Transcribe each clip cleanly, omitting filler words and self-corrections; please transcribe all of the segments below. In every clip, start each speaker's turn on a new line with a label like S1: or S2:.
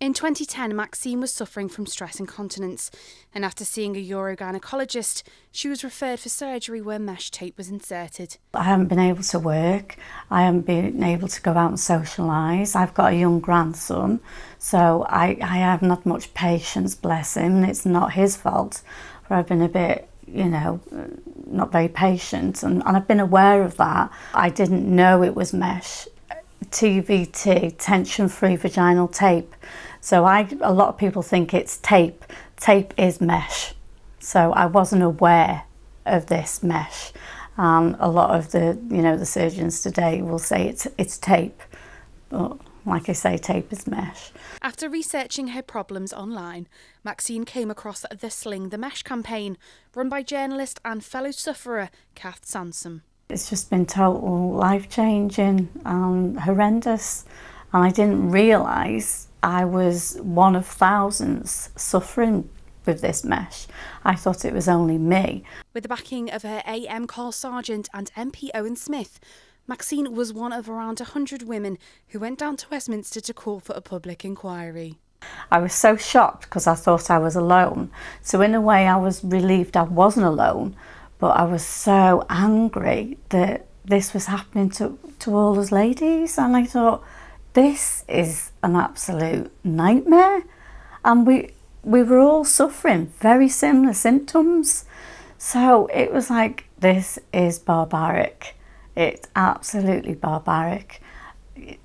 S1: In 2010, Maxine was suffering from stress incontinence, and after seeing a urogynaecologist, she was referred for surgery where mesh tape was inserted.
S2: I haven't been able to work, I haven't been able to go out and socialise. I've got a young grandson, so I haven't had much patience, bless him. It's not his fault, but I've been a bit, not very patient, and I've been aware of that. I didn't know it was mesh. TVT, tension-free vaginal tape. So a lot of people think it's tape. Tape is mesh. So I wasn't aware of this mesh. A lot of the surgeons today will say it's tape. But like I say, tape is mesh.
S1: After researching her problems online, Maxine came across the Sling the Mesh campaign, run by journalist and fellow sufferer Kath Sansom.
S2: It's just been total life-changing and horrendous, and I didn't realise I was one of thousands suffering with this mesh. I thought it was only me.
S1: With the backing of her AM Carl Sargent and MP Owen Smith, Maxine was one of around 100 women who went down to Westminster to call for a public inquiry.
S2: I was so shocked because I thought I was alone. So in a way I was relieved I wasn't alone, but I was so angry that this was happening to all us ladies, and I thought, this is an absolute nightmare. And we were all suffering very similar symptoms. So it was like, this is barbaric. It's absolutely barbaric.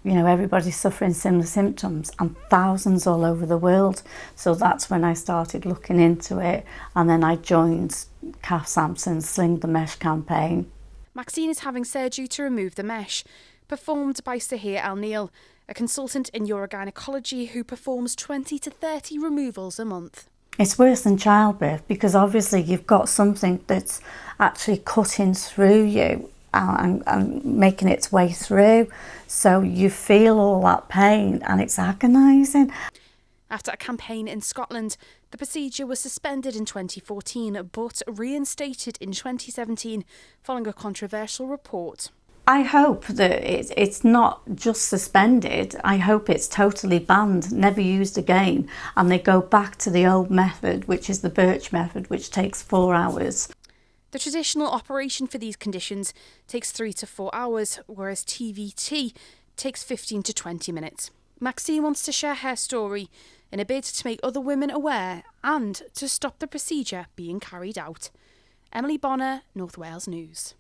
S2: Everybody's suffering similar symptoms, and thousands all over the world. So that's when I started looking into it, and then I joined Kath Sampson's Sling the Mesh campaign.
S1: Maxine is having surgery to remove the mesh, performed by Sahir Al-Neil, a consultant in urogynecology who performs 20 to 30 removals a month.
S2: It's worse than childbirth, because obviously you've got something that's actually cutting through you and making its way through, so you feel all that pain and it's agonising.
S1: After a campaign in Scotland, the procedure was suspended in 2014 but reinstated in 2017 following a controversial report.
S2: I hope that it's not just suspended. I hope it's totally banned, never used again, and they go back to the old method, which is the Birch method, which takes 4 hours.
S1: The traditional operation for these conditions takes 3 to 4 hours, whereas TVT takes 15 to 20 minutes. Maxine wants to share her story in a bid to make other women aware and to stop the procedure being carried out. Emily Bonner, North Wales News.